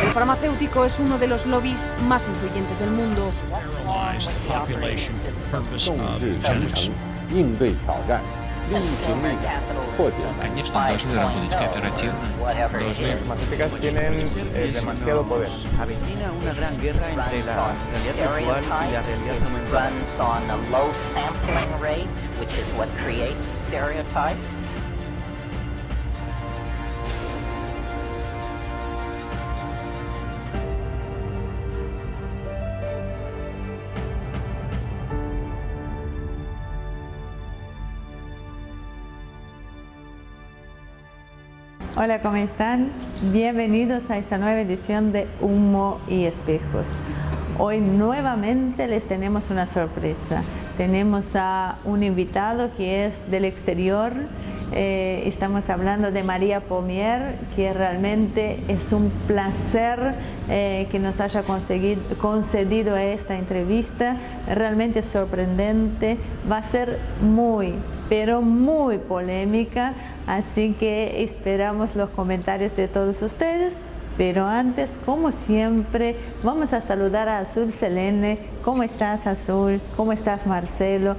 El farmacéutico es uno de los lobbies más influyentes del mundo. 应对挑战，力行力改，破解难题。 Конечно, должны работать кооперативно, должны... Avecina una gran guerra entre la realidad virtual y la realidad aumentada. Hola, ¿cómo están? Bienvenidos a esta nueva edición de Humo y Espejos. Hoy nuevamente les tenemos una sorpresa. Tenemos a un invitado que es del exterior. Estamos hablando de María Pommier, que realmente es un placer que nos haya concedido esta entrevista. Realmente sorprendente. Va a ser muy, pero muy polémica, así que esperamos los comentarios de todos ustedes. Pero antes, como siempre, vamos a saludar a Azul Selene. ¿Cómo estás, Azul? ¿Cómo estás, Marcelo?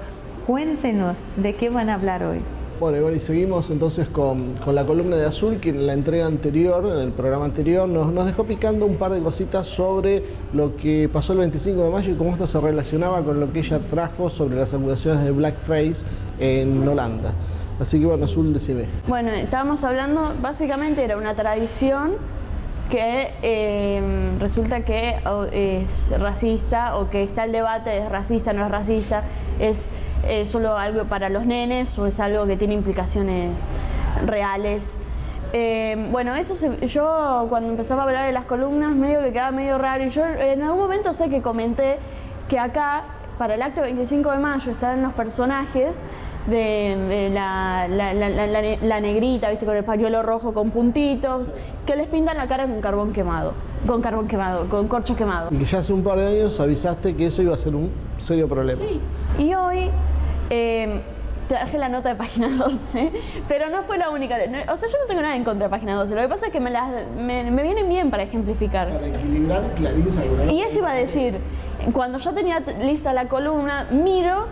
Cuéntenos de qué van a hablar hoy. Bueno, y seguimos entonces con la columna de Azul, que en la entrega anterior, en el programa anterior, nos dejó picando un par de cositas sobre lo que pasó el 25 de mayo y cómo esto se relacionaba con lo que ella trajo sobre las acusaciones de blackface en Holanda. Así que bueno, Azul, decime. Bueno, estábamos hablando, básicamente era una tradición que resulta que es racista, o que está el debate, es racista, no es racista, es solo algo para los nenes o es algo que tiene implicaciones reales. Bueno, yo cuando empezaba a hablar de las columnas medio que quedaba medio raro, y yo en algún momento sé que comenté que acá para el acto 25 de mayo estaban los personajes de la negrita, ¿viste? Con el pañuelo rojo con puntitos, que les pintan la cara con con corcho quemado. Y que ya hace un par de años avisaste que eso iba a ser un serio problema. Sí. Y hoy traje la nota de página 12, pero no fue la única. O sea, yo no tengo nada en contra de página 12. Lo que pasa es que me vienen bien para ejemplificar. Para equilibrar Clarín Salgado. Y eso iba a decir, cuando ya tenía lista la columna, miro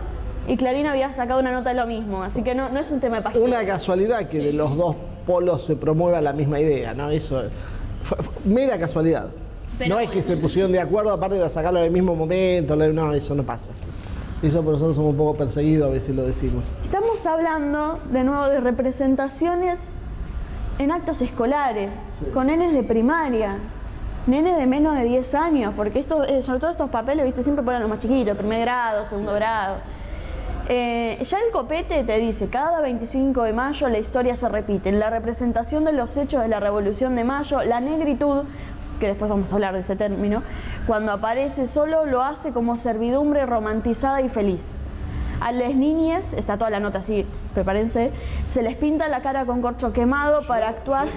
y Clarín había sacado una nota de lo mismo, así que no es un tema de página 12. Una casualidad que de los dos polos se promueva la misma idea, ¿no? Eso fue mera casualidad. Pero no es que se pusieron de acuerdo, aparte de sacarlo en el mismo momento, no, eso no pasa. Eso por nosotros somos un poco perseguidos, a veces lo decimos. Estamos hablando de nuevo de representaciones en actos escolares, sí, con nenes de primaria, nenes de menos de 10 años, porque sobre todo estos papeles, ¿viste? Siempre ponen los más chiquitos, primer grado, segundo grado. Ya el copete te dice, cada 25 de mayo la historia se repite, en la representación de los hechos de la Revolución de Mayo, la negritud, que después vamos a hablar de ese término, cuando aparece solo lo hace como servidumbre romantizada y feliz. A las niñas, está toda la nota así, prepárense, se les pinta la cara con corcho quemado para actuar.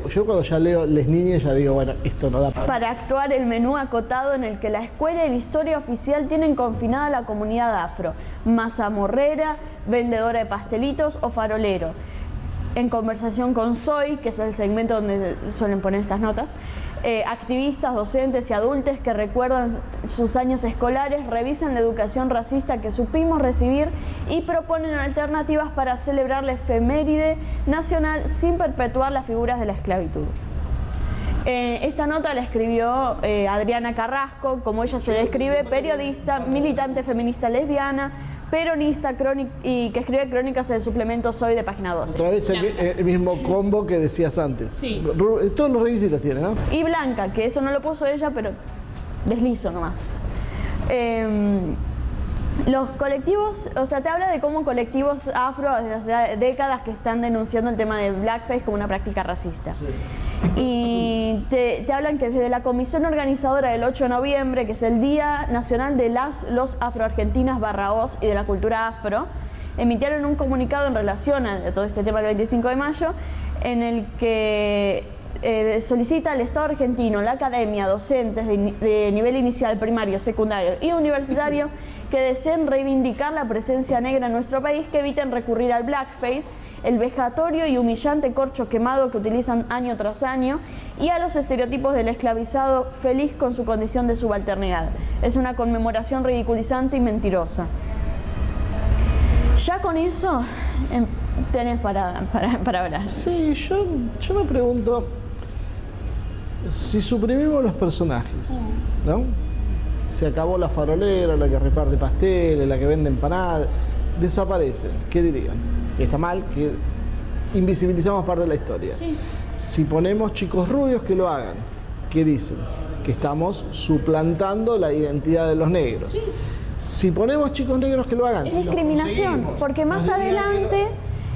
Yo cuando ya leo les niñas ya digo, bueno, esto no da para actuar el menú acotado en el que la escuela y la historia oficial tienen confinada a la comunidad afro, mazamorrera, vendedora de pastelitos o farolero. En conversación con Soy, que es el segmento donde suelen poner estas notas, activistas, docentes y adultos que recuerdan sus años escolares, revisan la educación racista que supimos recibir y proponen alternativas para celebrar la efeméride nacional sin perpetuar las figuras de la esclavitud. Esta nota la escribió Adriana Carrasco, como ella se describe, periodista, militante feminista lesbiana, peronista y que escribe crónicas del suplemento Soy de página 12. Otra vez el mismo combo que decías antes. Sí. Todos los requisitos tiene, ¿no? Y Blanca, que eso no lo puso ella, pero deslizo nomás. Los colectivos, o sea, te habla de cómo colectivos afro desde hace décadas que están denunciando el tema de blackface como una práctica racista. Sí. Y te hablan que desde la comisión organizadora del 8 de noviembre, que es el Día Nacional de los Afroargentinas /OS y de la Cultura Afro, emitieron un comunicado en relación a todo este tema del 25 de mayo, en el que solicita al Estado argentino, la academia, docentes de nivel inicial, primario, secundario y universitario que deseen reivindicar la presencia negra en nuestro país, que eviten recurrir al blackface, el vejatorio y humillante corcho quemado que utilizan año tras año, y a los estereotipos del esclavizado feliz con su condición de subalternidad. Es una conmemoración ridiculizante y mentirosa. Ya con eso tenés para hablar. Sí, yo me pregunto, si suprimimos los personajes, ¿no? Se acabó la farolera, la que reparte pasteles, la que vende empanadas, desaparecen, ¿qué dirían? Que está mal, que invisibilizamos parte de la historia. Sí. Si ponemos chicos rubios, que lo hagan, ¿qué dicen? Que estamos suplantando la identidad de los negros. Sí. Si ponemos chicos negros, que lo hagan. Es si discriminación, porque más adelante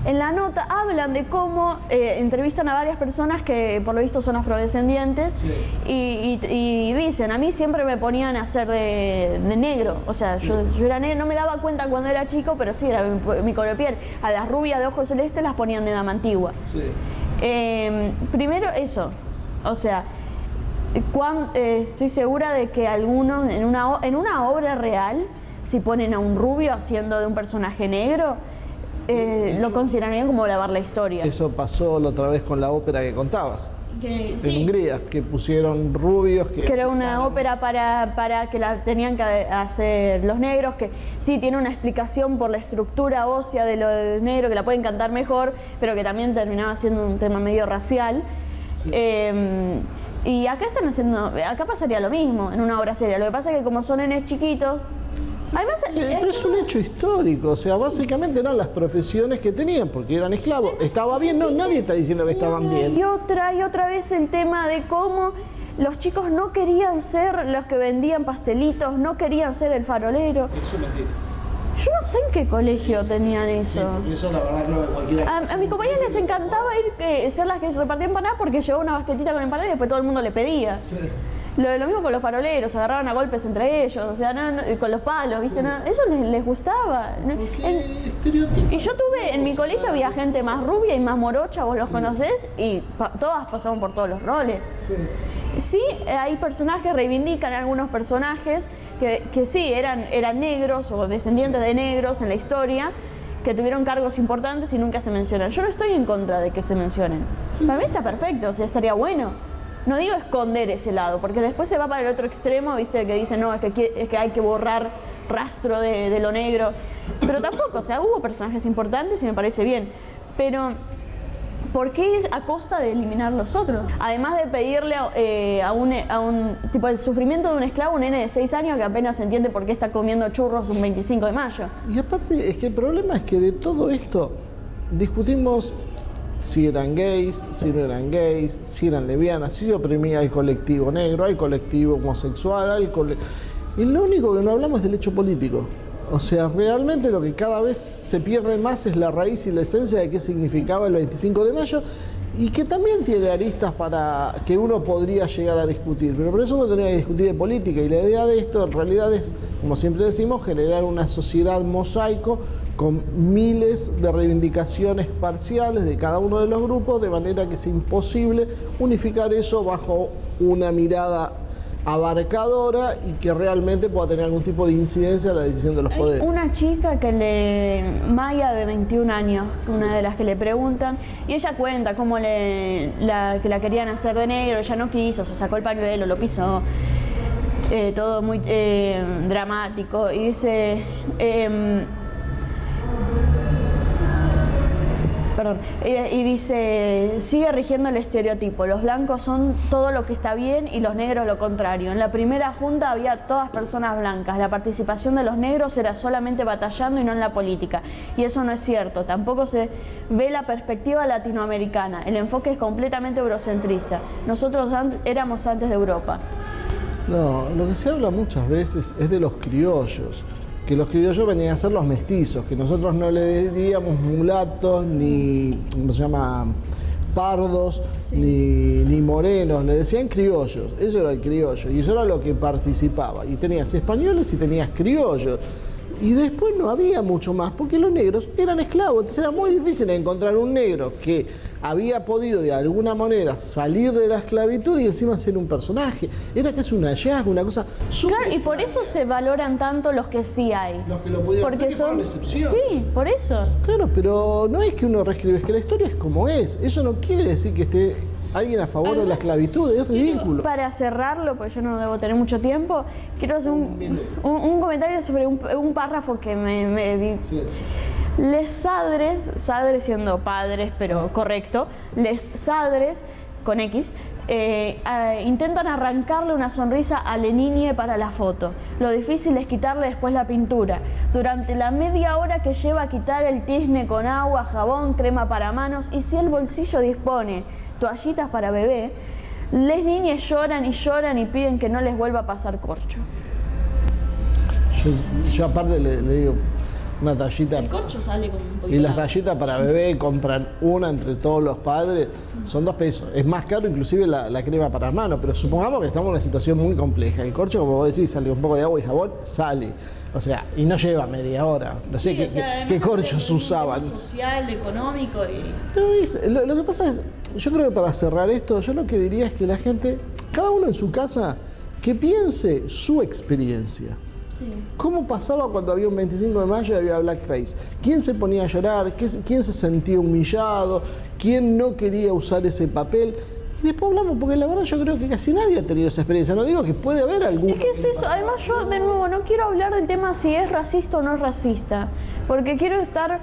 en la nota hablan de cómo entrevistan a varias personas que por lo visto son afrodescendientes, sí. y dicen, a mí siempre me ponían a hacer de negro, o sea, sí. yo era negro, no me daba cuenta cuando era chico, pero sí, era mi color de piel. A las rubias de ojos celestes las ponían de dama antigua. Sí. Primero eso, o sea, estoy segura de que algunos en una obra real, si ponen a un rubio haciendo de un personaje negro, lo considerarían como lavar la historia. Eso pasó la otra vez con la ópera que contabas. Sí. En Hungría, que pusieron rubios. Que era una ópera para que la tenían que hacer los negros, que sí tiene una explicación por la estructura ósea de los negros, que la pueden cantar mejor, pero que también terminaba siendo un tema medio racial. Sí. Y acá acá pasaría lo mismo en una obra seria. Lo que pasa es que como son nenes chiquitos, además, pero es un hecho histórico, o sea, básicamente eran las profesiones que tenían, porque eran esclavos. ¿Estaba bien? No, nadie está diciendo que estaban bien. Y otra vez el tema de cómo los chicos no querían ser los que vendían pastelitos, no querían ser el farolero. Eso es mentira. Yo no sé en qué colegio tenían eso. Sí, eso la verdad creo que cualquiera... A mis compañeras les encantaba ser las que repartían empanadas porque llevaba una basquetita con empanadas y después todo el mundo le pedía. Sí. Lo mismo con los faroleros, se agarraban a golpes entre ellos, o sea, con los palos, ¿viste? Sí. A ellos les gustaba. Y yo tuve, en mi colegio había gente más rubia y más morocha, vos los conocés, y todas pasaban por todos los roles. Sí, hay personajes, reivindican algunos personajes que sí, eran negros o descendientes de negros en la historia, que tuvieron cargos importantes y nunca se mencionan. Yo no estoy en contra de que se mencionen. Para mí está perfecto, o sea, estaría bueno. No digo esconder ese lado, porque después se va para el otro extremo, ¿viste? Que dicen, no, es que hay que borrar rastro de lo negro. Pero tampoco, o sea, hubo personajes importantes y me parece bien. Pero, ¿por qué es a costa de eliminar los otros? Además de pedirle a un tipo el sufrimiento de un esclavo, un nene de 6 años que apenas entiende por qué está comiendo churros un 25 de mayo. Y aparte, es que el problema es que de todo esto discutimos si eran gays, si no eran gays, si eran lesbianas, si se oprimía al colectivo negro, al colectivo homosexual, y lo único que no hablamos es del hecho político. O sea, realmente lo que cada vez se pierde más es la raíz y la esencia de qué significaba el 25 de mayo y que también tiene aristas para que uno podría llegar a discutir, pero por eso uno tenía que discutir de política y la idea de esto en realidad es, como siempre decimos, generar una sociedad mosaico con miles de reivindicaciones parciales de cada uno de los grupos, de manera que es imposible unificar eso bajo una mirada abarcadora y que realmente pueda tener algún tipo de incidencia en la decisión de los poderes. Una chica Maya de 21 años, una de las que le preguntan, y ella cuenta cómo que la querían hacer de negro, ella no quiso, se sacó el pañuelo, lo pisó, todo muy dramático, y dice... y dice, sigue rigiendo el estereotipo, los blancos son todo lo que está bien y los negros lo contrario. En la primera junta había todas personas blancas, la participación de los negros era solamente batallando y no en la política. Y eso no es cierto, tampoco se ve la perspectiva latinoamericana, el enfoque es completamente eurocentrista. Nosotros éramos antes de Europa. No, lo que se habla muchas veces es de los criollos. Que los criollos venían a ser los mestizos, que nosotros no le diríamos mulatos, ni, ¿cómo se llama?, pardos, sí, ni morenos, le decían criollos, eso era el criollo, y eso era lo que participaba, y tenías españoles y tenías criollos, Y después no había mucho más, porque los negros eran esclavos. Entonces era muy difícil encontrar un negro que había podido de alguna manera salir de la esclavitud y encima ser un personaje. Era casi un hallazgo, una cosa súper. Claro, y por eso se valoran tanto los que sí hay. Los que lo podían Porque hacer, que fueron excepciones. Sí, por eso. Claro, pero no es que uno reescribe, es que la historia es como es. Eso no quiere decir que esté alguien a favor de la esclavitud, es ridículo. Para cerrarlo, pues yo no debo tener mucho tiempo, quiero hacer un comentario sobre un párrafo que me di. Sí. Les sadres siendo padres, pero correcto, les sadres, con X, intentan arrancarle una sonrisa a la niña para la foto. Lo difícil es quitarle después la pintura. Durante la media hora que lleva a quitar el tizne con agua, jabón, crema para manos y si el bolsillo dispone toallitas para bebé, les niñas lloran y piden que no les vuelva a pasar corcho. Yo aparte le digo una tallita. El corcho sale como un poquito. Y las tallitas para bebé compran una entre todos los padres, son 2 pesos. Es más caro inclusive la crema para manos, pero supongamos que estamos en una situación muy compleja. El corcho, como vos decís, sale un poco de agua y jabón, sale. O sea, y no lleva media hora. No sé qué corchos usaban. Social, económico y... No, lo que pasa es, yo creo que para cerrar esto, yo lo que diría es que la gente, cada uno en su casa, que piense su experiencia. Sí. ¿Cómo pasaba cuando había un 25 de mayo y había blackface? ¿Quién se ponía a llorar? ¿Quién se sentía humillado? ¿Quién no quería usar ese papel? Y después hablamos, porque la verdad yo creo que casi nadie ha tenido esa experiencia. No digo que puede haber alguno. ¿Qué es eso? Además yo, de nuevo, no quiero hablar del tema si es racista o no es racista, porque quiero estar...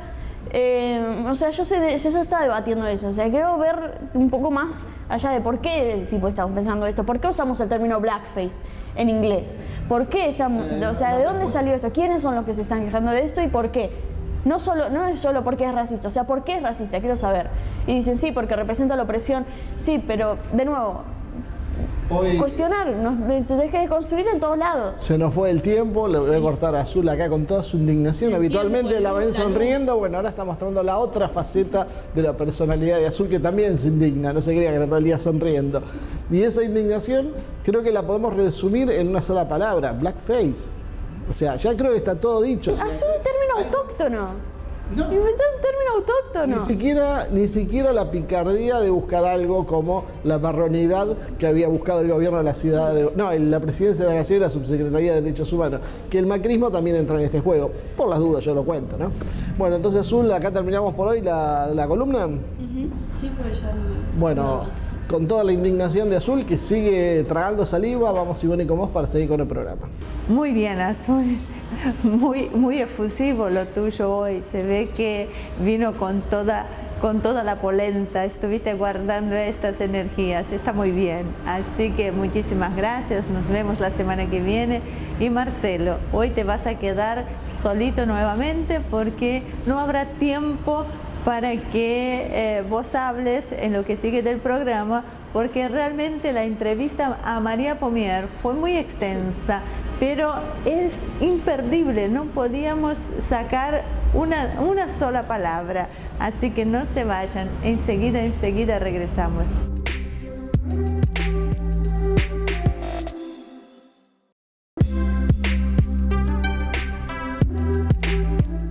o sea, ya se está debatiendo eso. O sea, quiero ver un poco más allá de por qué tipo estamos pensando esto. ¿Por qué usamos el término blackface en inglés? ¿Por qué estamos, o sea, de dónde salió esto? ¿Quiénes son los que se están quejando de esto y por qué? No es solo porque es racista, o sea, ¿por qué es racista? Quiero saber. Y dicen, sí, porque representa la opresión. Sí, pero, de nuevo, cuestionar, tenés que construir en todos lados. Se nos fue el tiempo, le voy a cortar a Azul acá con toda su indignación. Habitualmente la ven sonriendo, bueno, ahora está mostrando la otra faceta de la personalidad de Azul que también se indigna, no se crea que está todo el día sonriendo. Y esa indignación creo que la podemos resumir en una sola palabra, blackface. O sea, ya creo que está todo dicho. Es un término autóctono. No. Inventar un término autóctono. Ni siquiera la picardía de buscar algo como la marronidad que había buscado el gobierno de la ciudad de... No, la presidencia de la nación y la subsecretaría de Derechos Humanos. Que el macrismo también entra en este juego. Por las dudas yo lo cuento, ¿no? bueno, entonces Azul, acá terminamos por hoy la columna. Sí, pues ya... Bueno, con toda la indignación de Azul, que sigue tragando saliva, vamos Ivonne con vos para seguir con el programa. Muy bien, Azul. Muy efusivo lo tuyo hoy. Se ve que vino con toda la polenta. Estuviste guardando estas energías. Está muy bien. Así que muchísimas gracias. Nos vemos la semana que viene. Y Marcelo, hoy te vas a quedar solito nuevamente porque no habrá tiempo para que vos hables en lo que sigue del programa, porque realmente la entrevista a María Pommier fue muy extensa, pero es imperdible, no podíamos sacar una sola palabra, así que no se vayan, enseguida regresamos.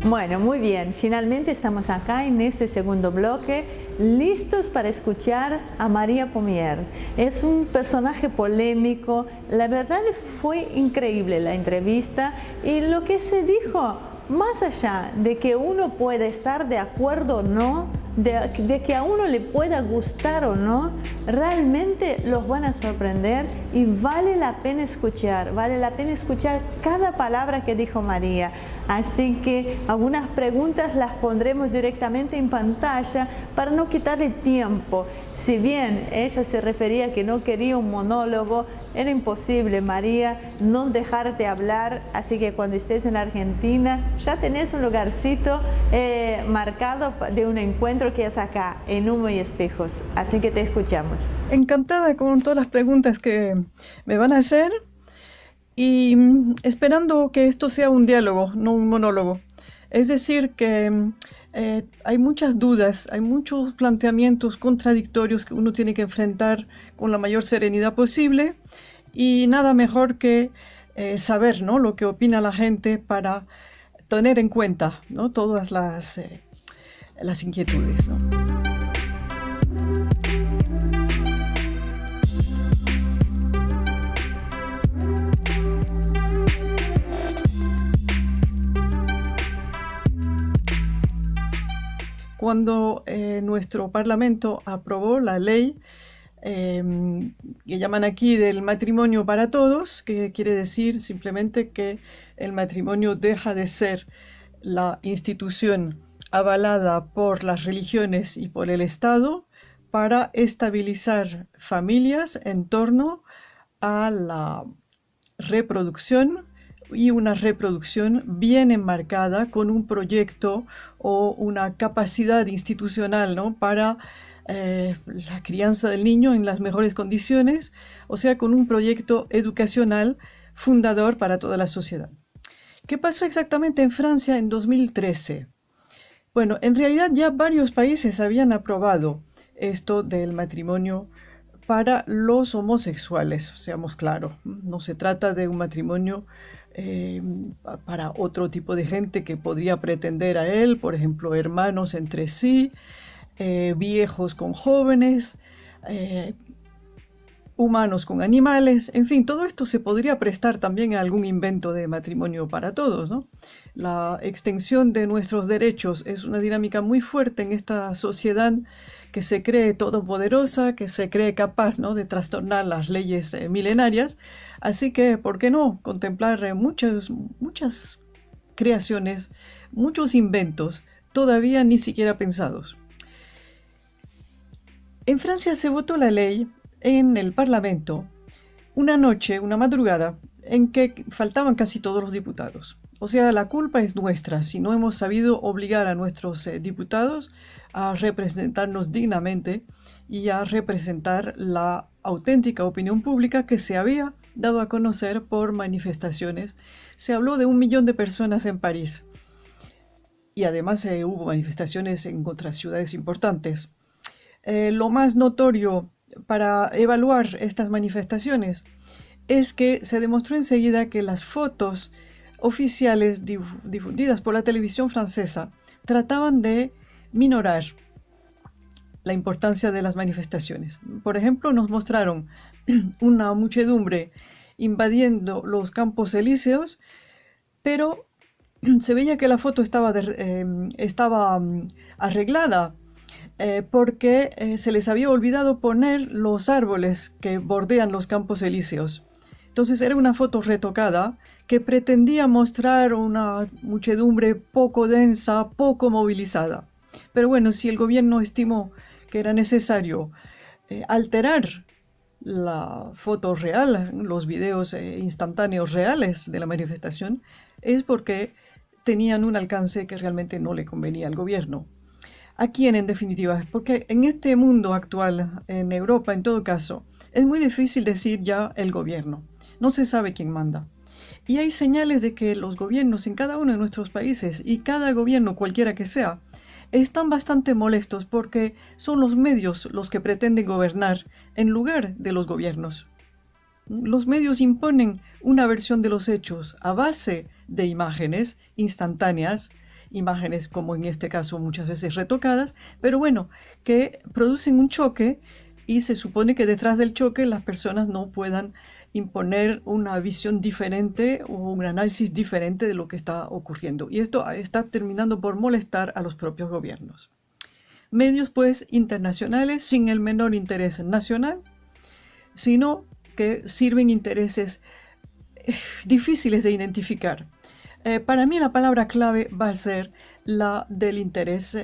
Bueno, muy bien, finalmente estamos acá en este segundo bloque, listos para escuchar a María Pommier. Es un personaje polémico, la verdad fue increíble la entrevista y lo que se dijo, más allá de que uno pueda estar de acuerdo o no, de que a uno le pueda gustar o no, realmente los van a sorprender y vale la pena escuchar cada palabra que dijo María. Así que algunas preguntas las pondremos directamente en pantalla para no quitarle tiempo. Si bien ella se refería a que no quería un monólogo, era imposible, María, no dejarte hablar, así que cuando estés en Argentina ya tenés un lugarcito marcado de un encuentro que es acá, en Humo y Espejos, así que te escuchamos. Encantada con todas las preguntas que me van a hacer y esperando que esto sea un diálogo, no un monólogo. Es decir, que hay muchas dudas, hay muchos planteamientos contradictorios que uno tiene que enfrentar con la mayor serenidad posible y nada mejor que saber, ¿no?, lo que opina la gente para tener en cuenta, ¿no?, todas las inquietudes, ¿no? Cuando nuestro Parlamento aprobó la ley que llaman aquí del matrimonio para todos, que quiere decir simplemente que el matrimonio deja de ser la institución avalada por las religiones y por el Estado para estabilizar familias en torno a la reproducción, y una reproducción bien enmarcada con un proyecto o una capacidad institucional, ¿no?, para la crianza del niño en las mejores condiciones, o sea, con un proyecto educacional fundador para toda la sociedad. ¿Qué pasó exactamente en Francia en 2013? Bueno, en realidad ya varios países habían aprobado esto del matrimonio para los homosexuales, seamos claros. No se trata de un matrimonio para otro tipo de gente que podría pretender a él, por ejemplo, hermanos entre sí, viejos con jóvenes, humanos con animales, en fin, todo esto se podría prestar también a algún invento de matrimonio para todos, ¿no? La extensión de nuestros derechos es una dinámica muy fuerte en esta sociedad que se cree todopoderosa, que se cree capaz, ¿no?, de trastornar las leyes milenarias. Así que, ¿por qué no contemplar muchas creaciones, muchos inventos todavía ni siquiera pensados? En Francia se votó la ley en el Parlamento una noche, una madrugada, en que faltaban casi todos los diputados. O sea, la culpa es nuestra si no hemos sabido obligar a nuestros diputados a representarnos dignamente y a representar la auténtica opinión pública que se había dado a conocer por manifestaciones. Se habló de 1 millón de personas en París y además hubo manifestaciones en otras ciudades importantes. Lo más notorio para evaluar estas manifestaciones es que se demostró enseguida que las fotos oficiales difundidas por la televisión francesa trataban de minorar la importancia de las manifestaciones. Por ejemplo, nos mostraron una muchedumbre invadiendo los Campos Elíseos, pero se veía que la foto estaba arreglada porque se les había olvidado poner los árboles que bordean los Campos Elíseos. Entonces era una foto retocada que pretendía mostrar una muchedumbre poco densa, poco movilizada. Pero bueno, si el gobierno estimó que era necesario alterar la foto real, los videos instantáneos reales de la manifestación, es porque tenían un alcance que realmente no le convenía al gobierno. ¿A quién, en definitiva? Porque en este mundo actual, en Europa en todo caso, es muy difícil decir ya el gobierno. No se sabe quién manda. Y hay señales de que los gobiernos en cada uno de nuestros países, y cada gobierno cualquiera que sea, están bastante molestos porque son los medios los que pretenden gobernar en lugar de los gobiernos. Los medios imponen una versión de los hechos a base de imágenes instantáneas, imágenes como en este caso muchas veces retocadas, pero bueno, que producen un choque y se supone que detrás del choque las personas no puedan imponer una visión diferente o un análisis diferente de lo que está ocurriendo. Y esto está terminando por molestar a los propios gobiernos. Medios, pues, internacionales sin el menor interés nacional, sino que sirven intereses difíciles de identificar. Para mí la palabra clave va a ser la del interés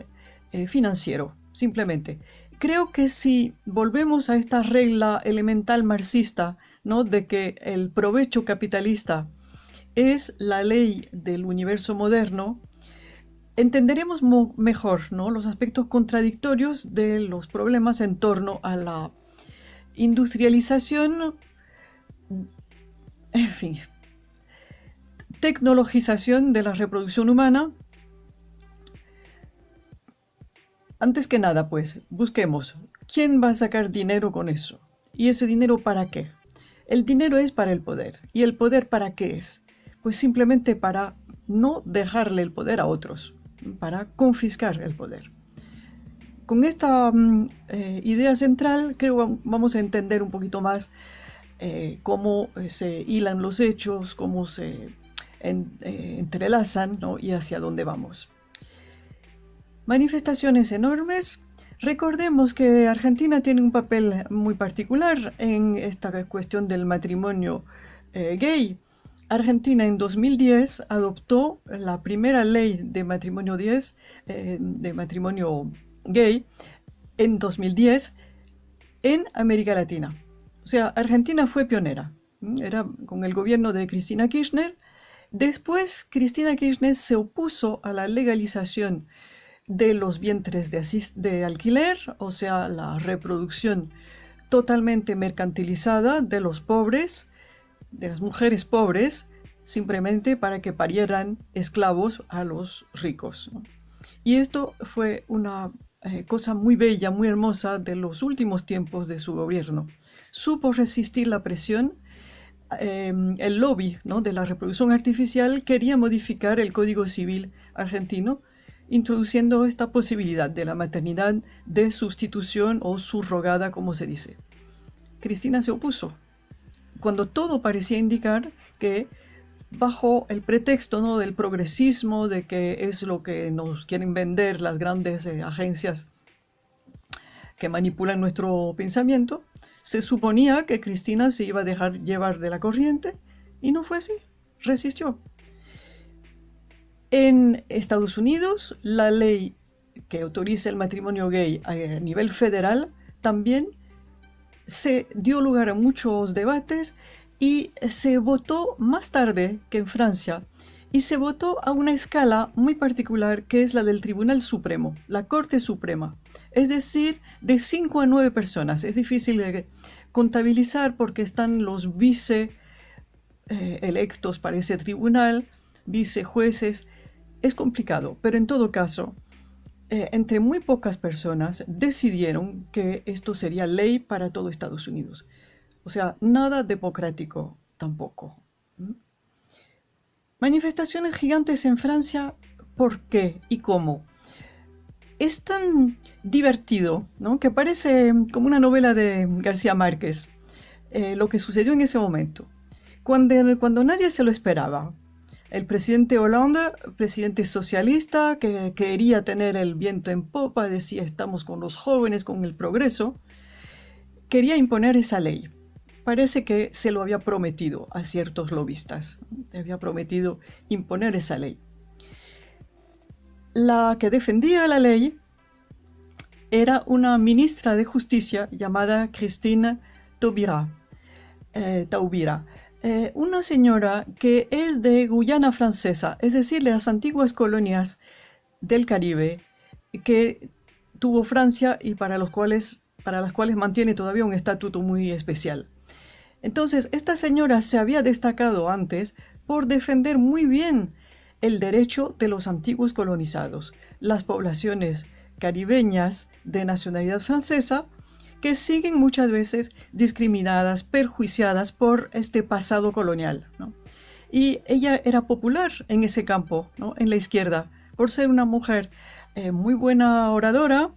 financiero, simplemente. Creo que si volvemos a esta regla elemental marxista, ¿no?, de que el provecho capitalista es la ley del universo moderno, entenderemos mejor, ¿no?, los aspectos contradictorios de los problemas en torno a la industrialización, en fin, tecnologización de la reproducción humana. Antes que nada, pues, busquemos quién va a sacar dinero con eso. ¿Y ese dinero para qué? El dinero es para el poder. ¿Y el poder para qué es? Pues simplemente para no dejarle el poder a otros, para confiscar el poder. Con esta idea central creo que vamos a entender un poquito más cómo se hilan los hechos, cómo se entrelazan, ¿no? Y hacia dónde vamos. Manifestaciones enormes. Recordemos que Argentina tiene un papel muy particular en esta cuestión del matrimonio gay. Argentina en 2010 adoptó la primera ley de matrimonio gay en 2010 en América Latina. O sea, Argentina fue pionera. Era con el gobierno de Cristina Kirchner. Después, Cristina Kirchner se opuso a la legalización de los vientres de alquiler, o sea, la reproducción totalmente mercantilizada de los pobres, de las mujeres pobres, simplemente para que parieran esclavos a los ricos, ¿no? Y esto fue una cosa muy bella, muy hermosa de los últimos tiempos de su gobierno. Supo resistir la presión. El lobby, ¿no?, de la reproducción artificial quería modificar el Código Civil argentino, introduciendo esta posibilidad de la maternidad de sustitución o subrogada, como se dice. Cristina se opuso, cuando todo parecía indicar que, bajo el pretexto, ¿no?, del progresismo, de que es lo que nos quieren vender las grandes agencias que manipulan nuestro pensamiento, se suponía que Cristina se iba a dejar llevar de la corriente, y no fue así, resistió. En Estados Unidos, la ley que autoriza el matrimonio gay a nivel federal también se dio lugar a muchos debates y se votó más tarde que en Francia, y se votó a una escala muy particular que es la del Tribunal Supremo, la Corte Suprema, es decir, de 5 a 9 personas. Es difícil de contabilizar porque están los electos para ese tribunal, vicejueces. Es complicado, pero en todo caso, entre muy pocas personas decidieron que esto sería ley para todo Estados Unidos. O sea, nada democrático tampoco. Manifestaciones gigantes en Francia, ¿por qué y cómo? Es tan divertido, ¿no?, que parece como una novela de García Márquez, lo que sucedió en ese momento, cuando nadie se lo esperaba. El presidente Hollande, presidente socialista, que quería tener el viento en popa, decía estamos con los jóvenes, con el progreso, quería imponer esa ley. Parece que se lo había prometido a ciertos lobistas, había prometido imponer esa ley. La que defendía la ley era una ministra de Justicia llamada Christine Taubira. Una señora que es de Guyana Francesa, es decir, de las antiguas colonias del Caribe que tuvo Francia y para las cuales mantiene todavía un estatuto muy especial. Entonces, esta señora se había destacado antes por defender muy bien el derecho de los antiguos colonizados, las poblaciones caribeñas de nacionalidad francesa, que siguen muchas veces discriminadas, perjuiciadas por este pasado colonial, ¿no? Y ella era popular en ese campo, ¿no?, en la izquierda, por ser una mujer muy buena oradora,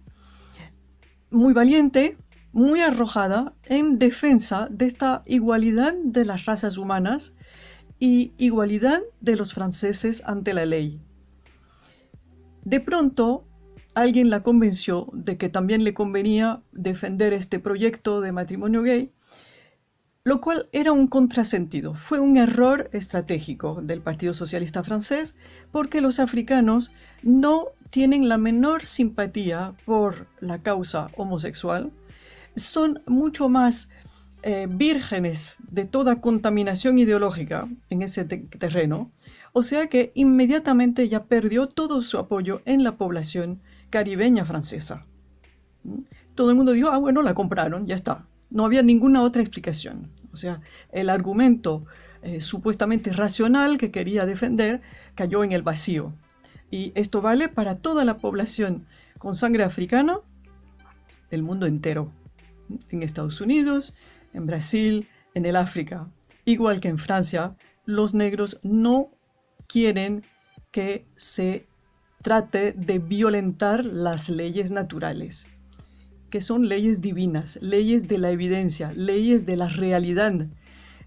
muy valiente, muy arrojada en defensa de esta igualdad de las razas humanas y igualdad de los franceses ante la ley. De pronto, alguien la convenció de que también le convenía defender este proyecto de matrimonio gay, lo cual era un contrasentido. Fue un error estratégico del Partido Socialista francés porque los africanos no tienen la menor simpatía por la causa homosexual, son mucho más vírgenes de toda contaminación ideológica en ese terreno, o sea que inmediatamente ya perdió todo su apoyo en la población caribeña francesa. Todo el mundo dijo, bueno, la compraron, ya está. No había ninguna otra explicación. O sea, el argumento supuestamente racional que quería defender cayó en el vacío. Y esto vale para toda la población con sangre africana del mundo entero. En Estados Unidos, en Brasil, en el África. Igual que en Francia, los negros no quieren que se trate de violentar las leyes naturales, que son leyes divinas, leyes de la evidencia, leyes de la realidad.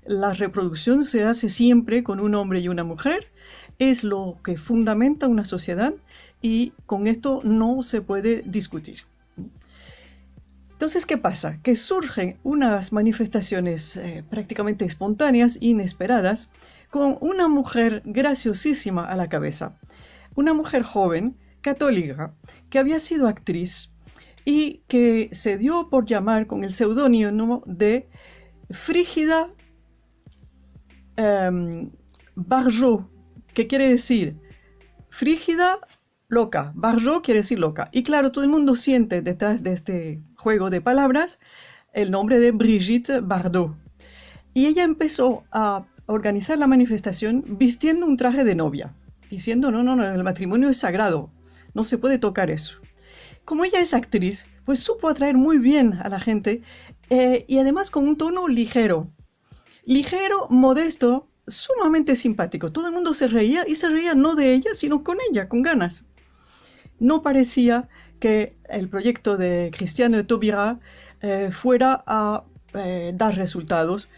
La reproducción se hace siempre con un hombre y una mujer, es lo que fundamenta una sociedad y con esto no se puede discutir. Entonces, ¿qué pasa? Que surgen unas manifestaciones prácticamente espontáneas, inesperadas, con una mujer graciosísima a la cabeza. Una mujer joven, católica, que había sido actriz y que se dio por llamar con el seudónimo de Frígida Barjot, que quiere decir Frígida loca. Barjot quiere decir loca. Y claro, todo el mundo siente detrás de este juego de palabras el nombre de Brigitte Bardot. Y ella empezó a organizar la manifestación vistiendo un traje de novia, diciendo, no, el matrimonio es sagrado, no se puede tocar eso. Como ella es actriz, pues supo atraer muy bien a la gente y además con un tono ligero, modesto, sumamente simpático. Todo el mundo se reía y se reía no de ella, sino con ella, con ganas. No parecía que el proyecto de Christiane de Taubira fuera a dar resultados,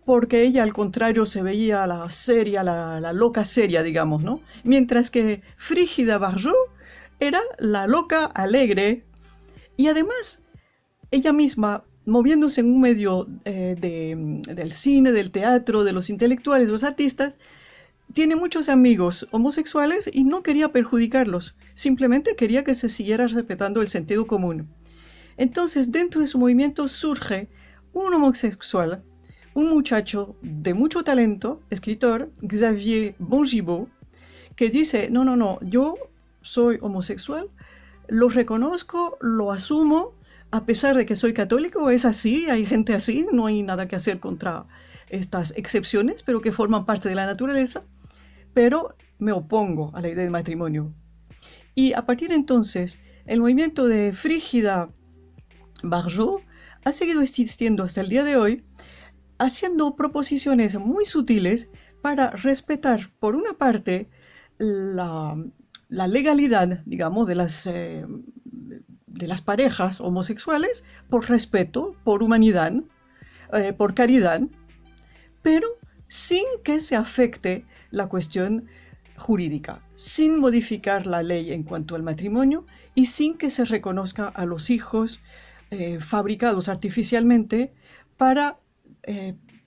porque ella al contrario se veía la seria, la loca seria, digamos, ¿no? Mientras que Frígida Barjot era la loca alegre y además ella misma, moviéndose en un medio del cine, del teatro, de los intelectuales, los artistas, tiene muchos amigos homosexuales y no quería perjudicarlos, simplemente quería que se siguiera respetando el sentido común. Entonces, dentro de su movimiento surge un homosexual, un muchacho de mucho talento, escritor, Xavier Bongibaud, que dice, no, yo soy homosexual, lo reconozco, lo asumo, a pesar de que soy católico, es así, hay gente así, no hay nada que hacer contra estas excepciones, pero que forman parte de la naturaleza, pero me opongo a la idea del matrimonio. Y a partir de entonces, el movimiento de Frígida Barjot ha seguido existiendo hasta el día de hoy, haciendo proposiciones muy sutiles para respetar, por una parte, la legalidad, digamos, de las parejas homosexuales, por respeto, por humanidad, por caridad, pero sin que se afecte la cuestión jurídica, sin modificar la ley en cuanto al matrimonio y sin que se reconozca a los hijos fabricados artificialmente para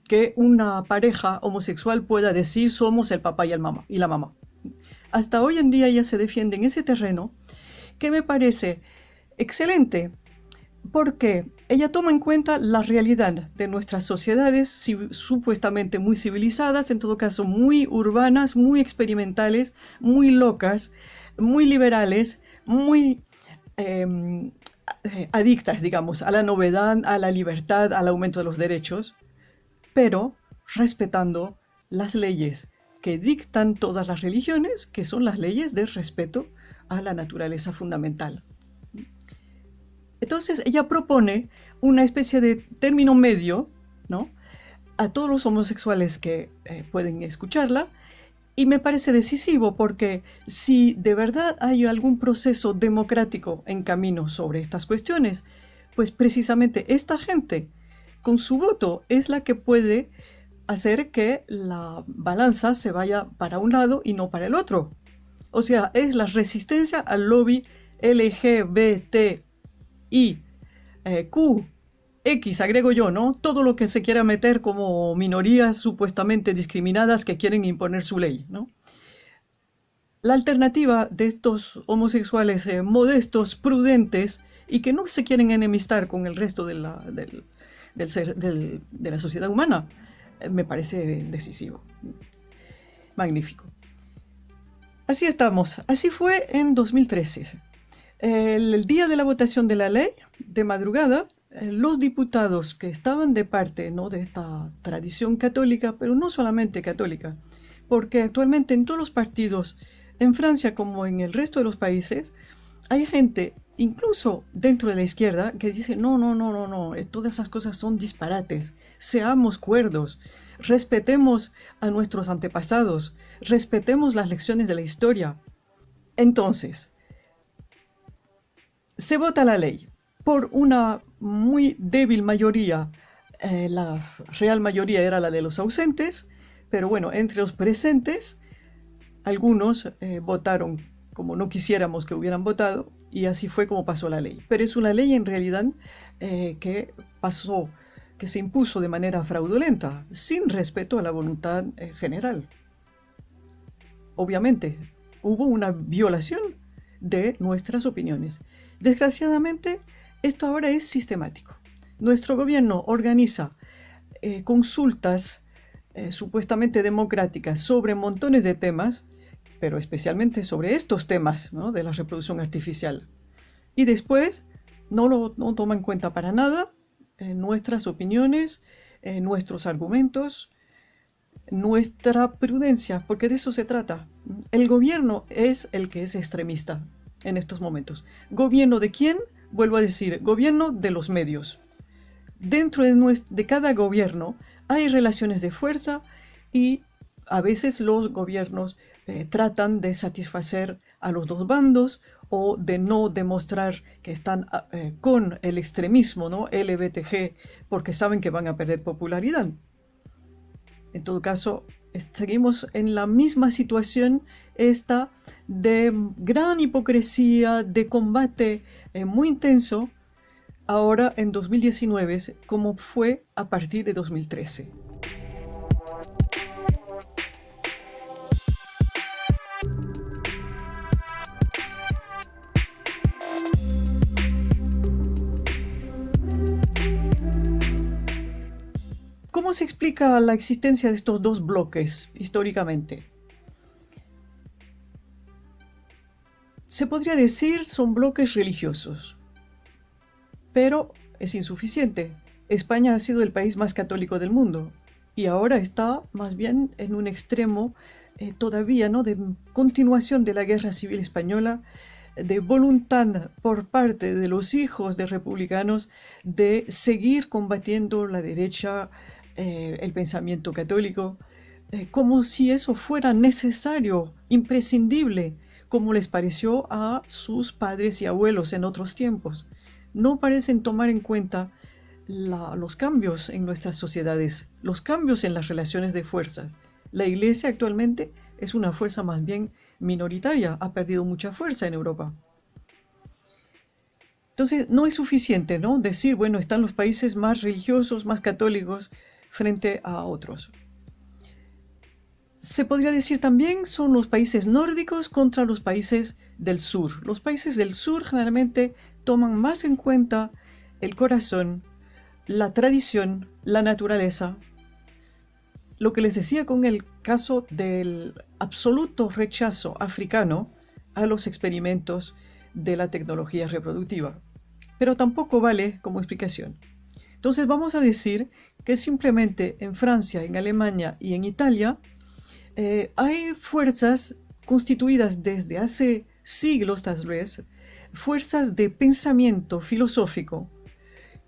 que una pareja homosexual pueda decir somos el papá y la mamá. Hasta hoy en día ella se defiende en ese terreno, que me parece excelente, porque ella toma en cuenta la realidad de nuestras sociedades supuestamente muy civilizadas, en todo caso muy urbanas, muy experimentales, muy locas, muy liberales, muy adictas, digamos, a la novedad, a la libertad, al aumento de los derechos, pero respetando las leyes que dictan todas las religiones, que son las leyes de respeto a la naturaleza fundamental. Entonces ella propone una especie de término medio, ¿no?, a todos los homosexuales que pueden escucharla, y me parece decisivo porque si de verdad hay algún proceso democrático en camino sobre estas cuestiones, pues precisamente esta gente con su voto es la que puede hacer que la balanza se vaya para un lado y no para el otro. O sea, es la resistencia al lobby LGBTIQ, X, agrego yo, ¿no? Todo lo que se quiera meter como minorías supuestamente discriminadas que quieren imponer su ley, ¿no? La alternativa de estos homosexuales modestos, prudentes y que no se quieren enemistar con el resto de la sociedad humana, me parece decisivo. Magnífico. Así estamos. Así fue en 2013. El día de la votación de la ley, de madrugada, los diputados que estaban de parte, ¿no?, de esta tradición católica, pero no solamente católica, porque actualmente en todos los partidos, en Francia como en el resto de los países, hay gente, incluso dentro de la izquierda, que dice no, todas esas cosas son disparates, seamos cuerdos, respetemos a nuestros antepasados, respetemos las lecciones de la historia. Entonces, se vota la ley por una muy débil mayoría. La real mayoría era la de los ausentes, pero bueno, entre los presentes, algunos votaron como no quisiéramos que hubieran votado, y así fue como pasó la ley. Pero es una ley en realidad que se impuso de manera fraudulenta, sin respeto a la voluntad general. Obviamente, hubo una violación de nuestras opiniones. Desgraciadamente, esto ahora es sistemático. Nuestro gobierno organiza consultas supuestamente democráticas sobre montones de temas, pero especialmente sobre estos temas, ¿no?, de la reproducción artificial. Y después no toma en cuenta para nada nuestras opiniones, nuestros argumentos, nuestra prudencia, porque de eso se trata. El gobierno es el que es extremista en estos momentos. ¿Gobierno de quién? Vuelvo a decir, gobierno de los medios. Dentro de cada gobierno hay relaciones de fuerza y a veces los gobiernos tratan de satisfacer a los dos bandos o de no demostrar que están con el extremismo, ¿no?, LGBTG, porque saben que van a perder popularidad. En todo caso, seguimos en la misma situación esta de gran hipocresía, de combate muy intenso, ahora en 2019, como fue a partir de 2013. ¿Cómo se explica la existencia de estos dos bloques históricamente? Se podría decir son bloques religiosos, pero es insuficiente. España ha sido el país más católico del mundo y ahora está más bien en un extremo todavía, ¿no?, de continuación de la Guerra Civil Española, de voluntad por parte de los hijos de republicanos de seguir combatiendo la derecha, el pensamiento católico, como si eso fuera necesario, imprescindible, como les pareció a sus padres y abuelos en otros tiempos. No parecen tomar en cuenta los cambios en nuestras sociedades, los cambios en las relaciones de fuerzas. La Iglesia actualmente es una fuerza más bien minoritaria, ha perdido mucha fuerza en Europa. Entonces, no es suficiente, ¿no?, decir, bueno, están los países más religiosos, más católicos, frente a otros. Se podría decir también son los países nórdicos contra los países del sur. Los países del sur generalmente toman más en cuenta el corazón, la tradición, la naturaleza. Lo que les decía con el caso del absoluto rechazo africano a los experimentos de la tecnología reproductiva. Pero tampoco vale como explicación. Entonces vamos a decir que simplemente en Francia, en Alemania y en Italia hay fuerzas constituidas desde hace siglos tal vez, fuerzas de pensamiento filosófico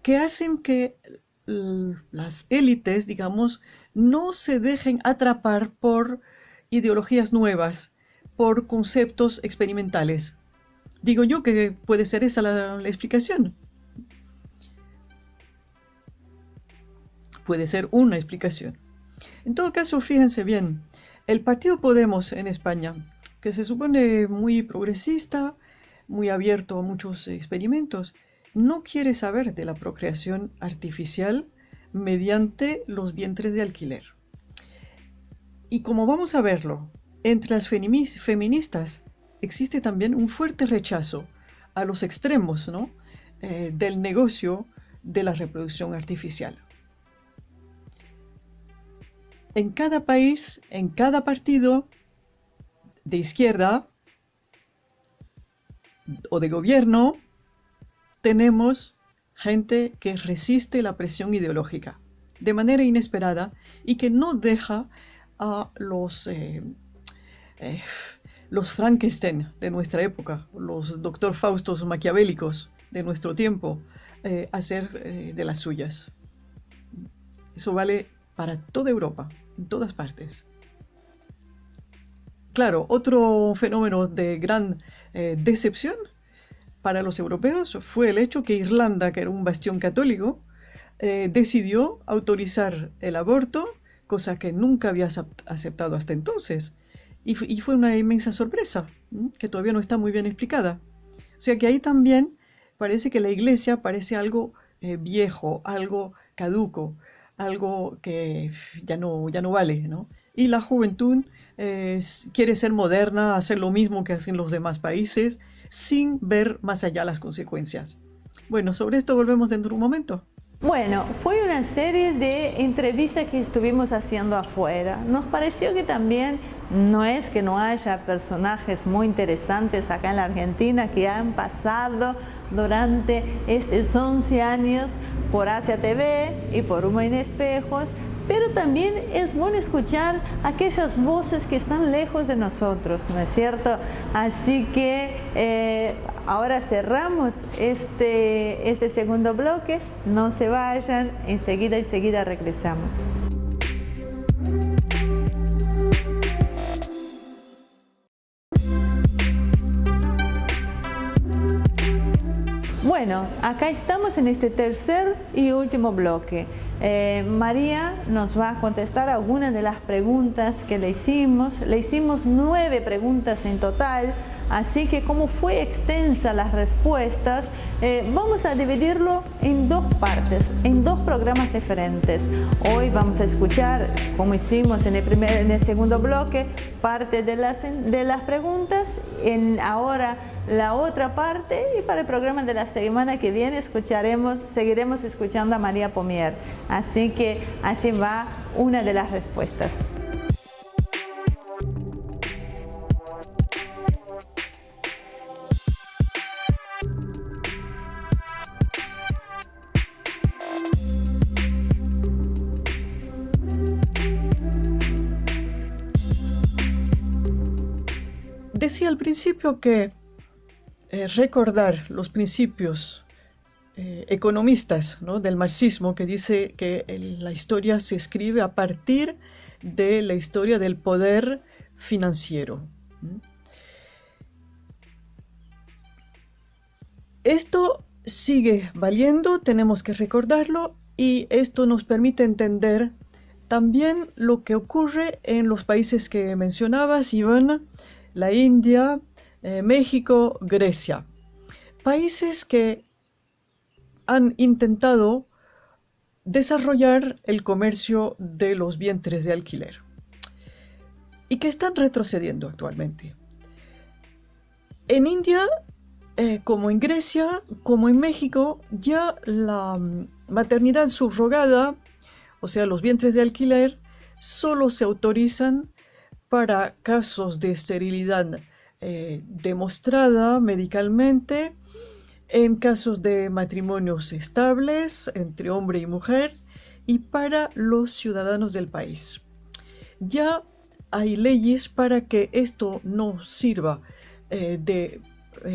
que hacen que las élites, digamos, no se dejen atrapar por ideologías nuevas, por conceptos experimentales. Digo yo que puede ser esa la explicación. Puede ser una explicación. En todo caso, fíjense bien, el Partido Podemos en España, que se supone muy progresista, muy abierto a muchos experimentos, no quiere saber de la procreación artificial mediante los vientres de alquiler. Y como vamos a verlo, entre las feministas existe también un fuerte rechazo a los extremos, ¿no?, del negocio de la reproducción artificial. En cada país, en cada partido de izquierda o de gobierno, tenemos gente que resiste la presión ideológica de manera inesperada y que no deja a los Frankenstein de nuestra época, los Dr. Faustos maquiavélicos de nuestro tiempo, hacer de las suyas. Eso vale para toda Europa, en todas partes. Claro, otro fenómeno de gran decepción para los europeos fue el hecho que Irlanda, que era un bastión católico, decidió autorizar el aborto, cosa que nunca había aceptado hasta entonces. Y fue una inmensa sorpresa, que todavía no está muy bien explicada. O sea que ahí también parece que la Iglesia parece algo viejo, algo caduco, algo que ya no vale, ¿no? Y la juventud quiere ser moderna, hacer lo mismo que hacen los demás países, sin ver más allá las consecuencias. Bueno, sobre esto volvemos dentro de un momento. Bueno, fue una serie de entrevistas que estuvimos haciendo afuera. Nos pareció que también no es que no haya personajes muy interesantes acá en la Argentina que han pasado durante estos 11 años por Asia TV y por Humo en Espejos, pero también es bueno escuchar aquellas voces que están lejos de nosotros, ¿no es cierto? Así que ahora cerramos este segundo bloque. No se vayan, enseguida regresamos. Bueno, acá estamos en este tercer y último bloque. María nos va a contestar algunas de las preguntas que le hicimos. Le hicimos 9 preguntas en total, así que como fue extensa las respuestas, vamos a dividirlo en 2 partes, en 2 programas diferentes. Hoy vamos a escuchar, como hicimos en el segundo bloque, parte de las preguntas, ahora la otra parte, y para el programa de la semana que viene seguiremos escuchando a María Pommier. Así que allí va una de las respuestas. Decía al principio que recordar los principios economistas, ¿no?, del marxismo, que dice que la historia se escribe a partir de la historia del poder financiero. Esto sigue valiendo, tenemos que recordarlo, y esto nos permite entender también lo que ocurre en los países que mencionabas, Iván, la India, México, Grecia. Países que han intentado desarrollar el comercio de los vientres de alquiler y que están retrocediendo actualmente. En India, como en Grecia, como en México, ya la maternidad subrogada, o sea, los vientres de alquiler, solo se autorizan para casos de esterilidad demostrada médicamente, en casos de matrimonios estables entre hombre y mujer, y para los ciudadanos del país. Ya hay leyes para que esto no sirva de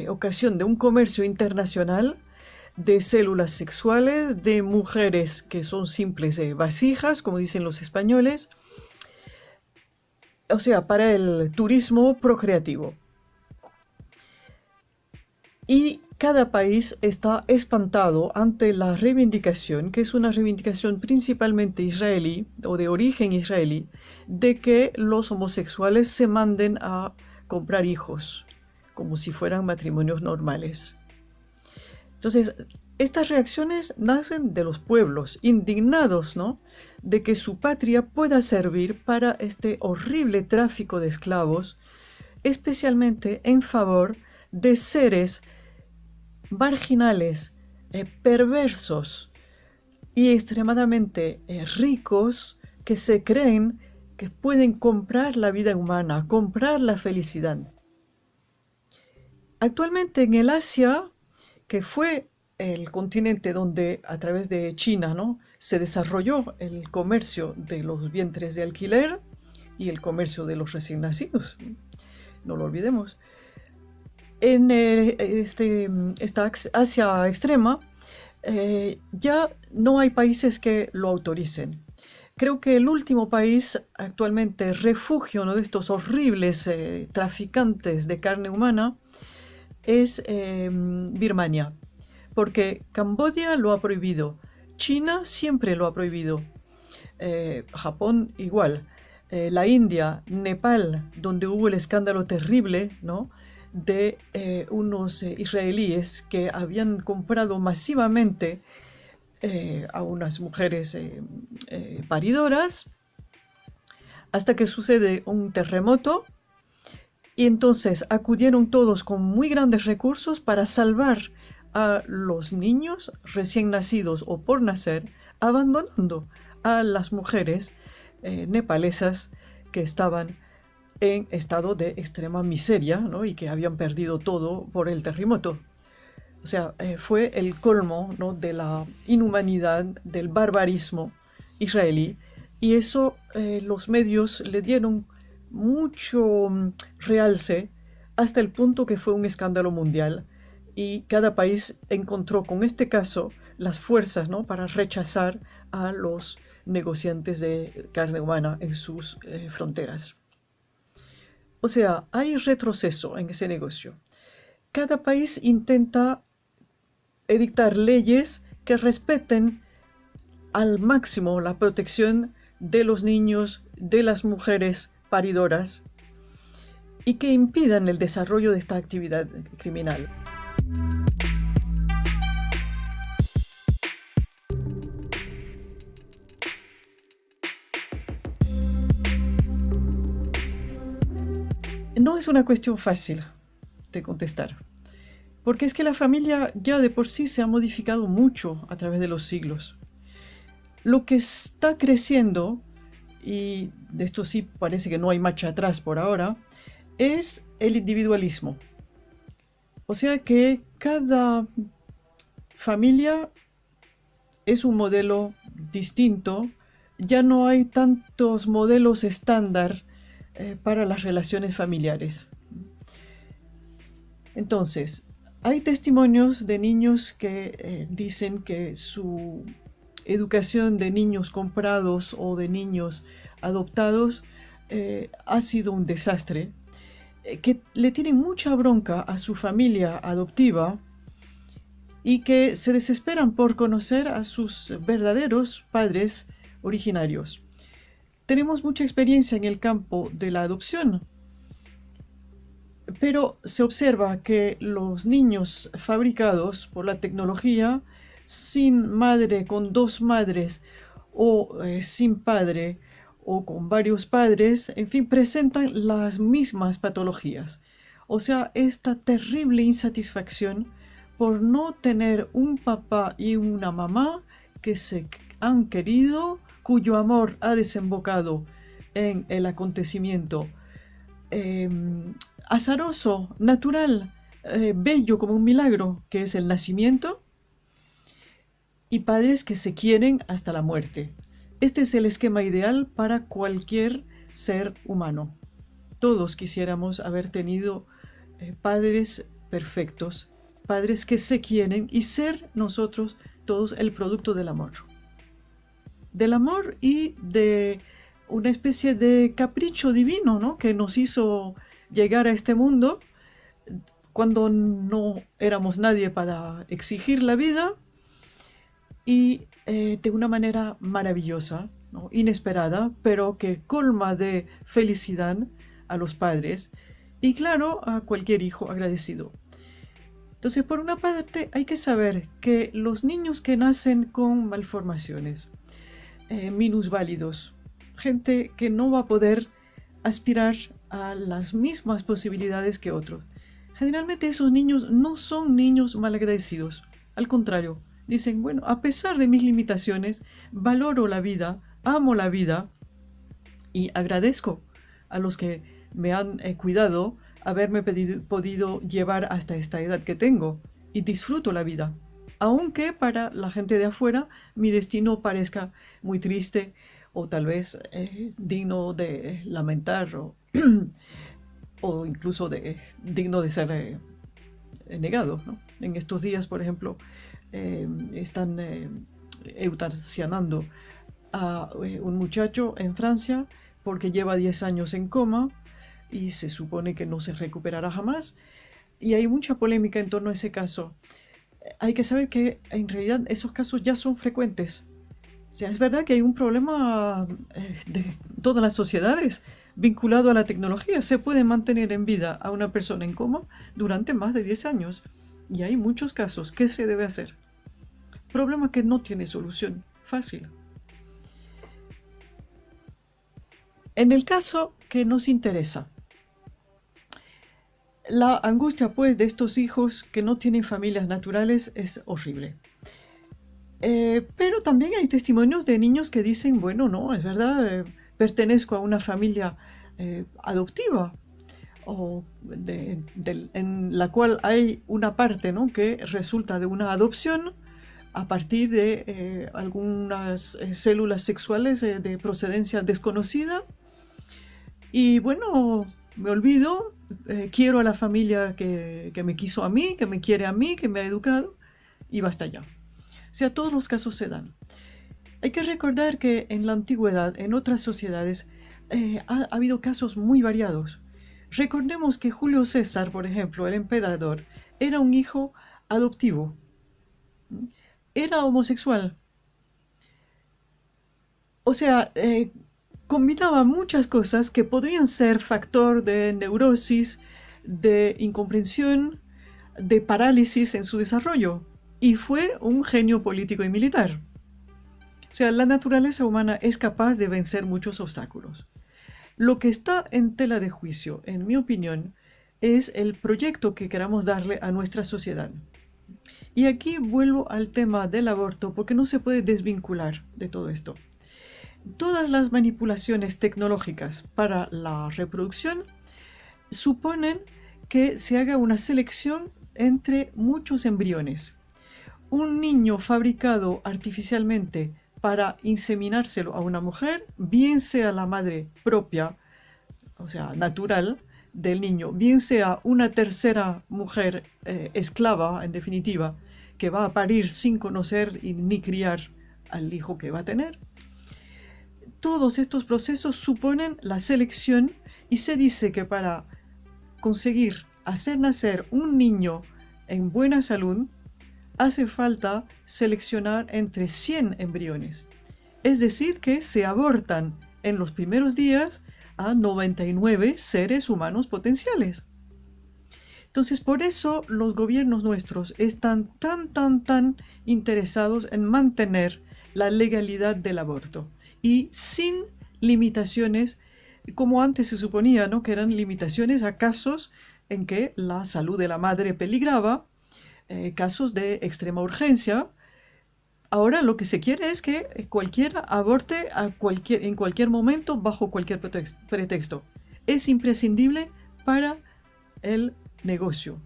ocasión de un comercio internacional de células sexuales de mujeres que son simples vasijas, como dicen los españoles, o sea, para el turismo procreativo. Y cada país está espantado ante la reivindicación, que es una reivindicación principalmente israelí o de origen israelí, de que los homosexuales se manden a comprar hijos, como si fueran matrimonios normales. Entonces, estas reacciones nacen de los pueblos indignados, ¿no?, de que su patria pueda servir para este horrible tráfico de esclavos, especialmente en favor de seres marginales, perversos y extremadamente ricos, que se creen que pueden comprar la vida humana, comprar la felicidad. Actualmente en el Asia, que fue el continente donde a través de China, ¿no?, se desarrolló el comercio de los vientres de alquiler y el comercio de los recién nacidos, no lo olvidemos. En esta Asia extrema ya no hay países que lo autoricen. Creo que el último país actualmente refugio, ¿no?, de estos horribles traficantes de carne humana es Birmania, porque Camboya lo ha prohibido, China siempre lo ha prohibido, Japón igual, la India, Nepal, donde hubo el escándalo terrible, ¿no?, de unos israelíes que habían comprado masivamente a unas mujeres paridoras, hasta que sucede un terremoto y entonces acudieron todos con muy grandes recursos para salvar a los niños recién nacidos o por nacer, abandonando a las mujeres nepalesas que estaban en estado de extrema miseria, ¿no?, y que habían perdido todo por el terremoto. O sea, fue el colmo, ¿no?, de la inhumanidad, del barbarismo israelí, y eso los medios le dieron mucho realce hasta el punto que fue un escándalo mundial, y cada país encontró con este caso las fuerzas, ¿no?, para rechazar a los negociantes de carne humana en sus fronteras. O sea, hay retroceso en ese negocio. Cada país intenta edictar leyes que respeten al máximo la protección de los niños, de las mujeres paridoras, y que impidan el desarrollo de esta actividad criminal. No es una cuestión fácil de contestar, porque es que la familia ya de por sí se ha modificado mucho a través de los siglos. Lo que está creciendo, y de esto sí parece que no hay marcha atrás por ahora, es el individualismo. O sea que cada familia es un modelo distinto, ya no hay tantos modelos estándar para las relaciones familiares. Entonces, hay testimonios de niños que dicen que su educación de niños comprados o de niños adoptados ha sido un desastre, que le tienen mucha bronca a su familia adoptiva y que se desesperan por conocer a sus verdaderos padres originarios. Tenemos mucha experiencia en el campo de la adopción, pero se observa que los niños fabricados por la tecnología, sin madre, con dos madres, o sin padre, o con varios padres, en fin, presentan las mismas patologías. O sea, esta terrible insatisfacción por no tener un papá y una mamá que se han querido, cuyo amor ha desembocado en el acontecimiento azaroso, natural, bello como un milagro, que es el nacimiento, y padres que se quieren hasta la muerte. Este es el esquema ideal para cualquier ser humano. Todos quisiéramos haber tenido padres perfectos, padres que se quieren, y ser nosotros todos el producto del amor. Del amor y de una especie de capricho divino, ¿no?, que nos hizo llegar a este mundo cuando no éramos nadie para exigir la vida, y de una manera maravillosa, ¿no?, inesperada, pero que colma de felicidad a los padres y, claro, a cualquier hijo agradecido. Entonces, por una parte, hay que saber que los niños que nacen con malformaciones, minusválidos, gente que no va a poder aspirar a las mismas posibilidades que otros, generalmente esos niños no son niños malagradecidos. Al contrario, dicen, bueno, a pesar de mis limitaciones, valoro la vida, amo la vida y agradezco a los que me han cuidado, haberme podido llevar hasta esta edad que tengo, y disfruto la vida. Aunque para la gente de afuera mi destino parezca muy triste o tal vez digno de lamentar o incluso digno de ser negado, ¿no? En estos días, por ejemplo, están eutanasiando a un muchacho en Francia porque lleva 10 años en coma y se supone que no se recuperará jamás. Y hay mucha polémica en torno a ese caso. Hay que saber que en realidad esos casos ya son frecuentes. O sea, es verdad que hay un problema de todas las sociedades vinculado a la tecnología. Se puede mantener en vida a una persona en coma durante más de 10 años. Y hay muchos casos. ¿Qué se debe hacer? Problema que no tiene solución fácil. En el caso que nos interesa, la angustia pues de estos hijos que no tienen familias naturales es horrible. Pero también hay testimonios de niños que dicen, bueno, no, es verdad, pertenezco a una familia adoptiva, o en la cual hay una parte, ¿no?, que resulta de una adopción a partir de algunas células sexuales de procedencia desconocida. Y bueno, me olvido, quiero a la familia que me quiso a mí, que me quiere a mí, que me ha educado, y basta ya. O sea, todos los casos se dan. Hay que recordar que en la antigüedad, en otras sociedades, ha habido casos muy variados. Recordemos que Julio César, por ejemplo, el emperador, era un hijo adoptivo. Era homosexual. O sea, combinaba muchas cosas que podrían ser factor de neurosis, de incomprensión, de parálisis en su desarrollo. Y fue un genio político y militar. O sea, la naturaleza humana es capaz de vencer muchos obstáculos. Lo que está en tela de juicio, en mi opinión, es el proyecto que queramos darle a nuestra sociedad. Y aquí vuelvo al tema del aborto porque no se puede desvincular de todo esto. Todas las manipulaciones tecnológicas para la reproducción suponen que se haga una selección entre muchos embriones. Un niño fabricado artificialmente para inseminárselo a una mujer, bien sea la madre propia, o sea, natural del niño, bien sea una tercera mujer esclava, en definitiva, que va a parir sin conocer ni criar al hijo que va a tener. Todos estos procesos suponen la selección y se dice que para conseguir hacer nacer un niño en buena salud, hace falta seleccionar entre 100 embriones. Es decir, que se abortan en los primeros días a 99 seres humanos potenciales. Entonces, por eso los gobiernos nuestros están tan interesados en mantener la legalidad del aborto y sin limitaciones, como antes se suponía, ¿no?, que eran limitaciones a casos en que la salud de la madre peligraba, casos de extrema urgencia. Ahora lo que se quiere es que cualquiera aborte en cualquier momento, bajo cualquier pretexto. Es imprescindible para el negocio,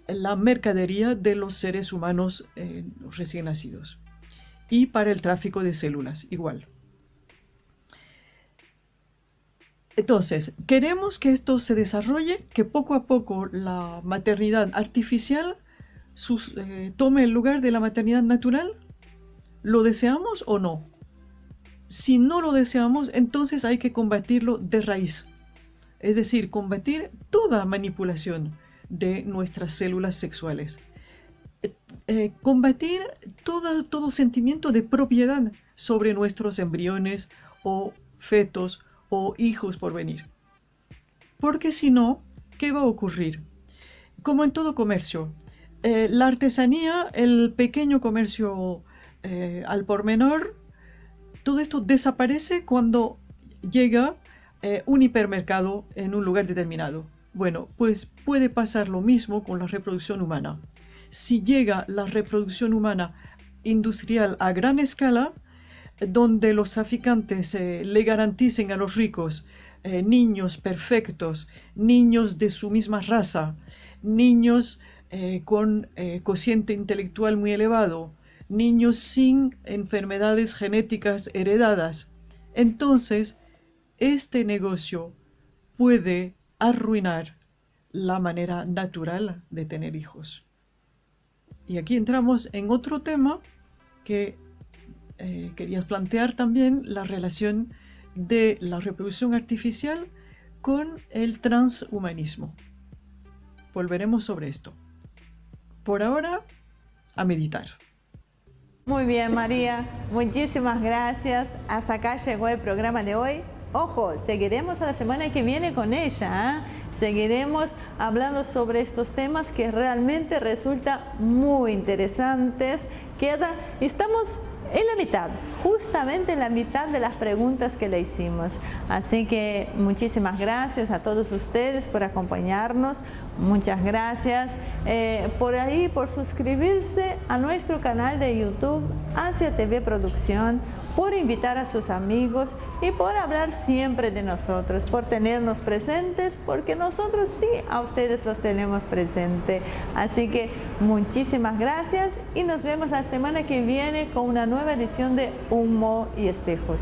la mercadería de los seres humanos recién nacidos, y para el tráfico de células igual. Entonces, queremos que esto se desarrolle, que poco a poco la maternidad artificial tome el lugar de la maternidad natural. ¿Lo deseamos o no? Si no lo deseamos, entonces hay que combatirlo de raíz. Es decir, combatir toda manipulación de nuestras células sexuales. Combatir todo sentimiento de propiedad sobre nuestros embriones o fetos o hijos por venir. Porque si no, ¿qué va a ocurrir? Como en todo comercio, la artesanía, el pequeño comercio al por menor, todo esto desaparece cuando llega un hipermercado en un lugar determinado. Bueno, pues puede pasar lo mismo con la reproducción humana. Si llega la reproducción humana industrial a gran escala, donde los traficantes le garanticen a los ricos niños perfectos, niños de su misma raza, niños con cociente intelectual muy elevado, niños sin enfermedades genéticas heredadas, entonces este negocio puede arruinar la manera natural de tener hijos. Y aquí entramos en otro tema que querías plantear también la relación de la reproducción artificial con el transhumanismo. Volveremos sobre esto. Por ahora, a meditar. Muy bien, María, muchísimas gracias. Hasta acá llegó el programa de hoy. Ojo, seguiremos la semana que viene con ella, ¿eh? Seguiremos hablando sobre estos temas que realmente resultan muy interesantes. Estamos en la mitad, justamente en la mitad de las preguntas que le hicimos. Así que muchísimas gracias a todos ustedes por acompañarnos. Muchas gracias por suscribirse a nuestro canal de YouTube Asia TV Producción, por invitar a sus amigos y por hablar siempre de nosotros, por tenernos presentes, porque nosotros sí a ustedes los tenemos presente. Así que muchísimas gracias y nos vemos la semana que viene con una nueva edición de Humo y Espejos.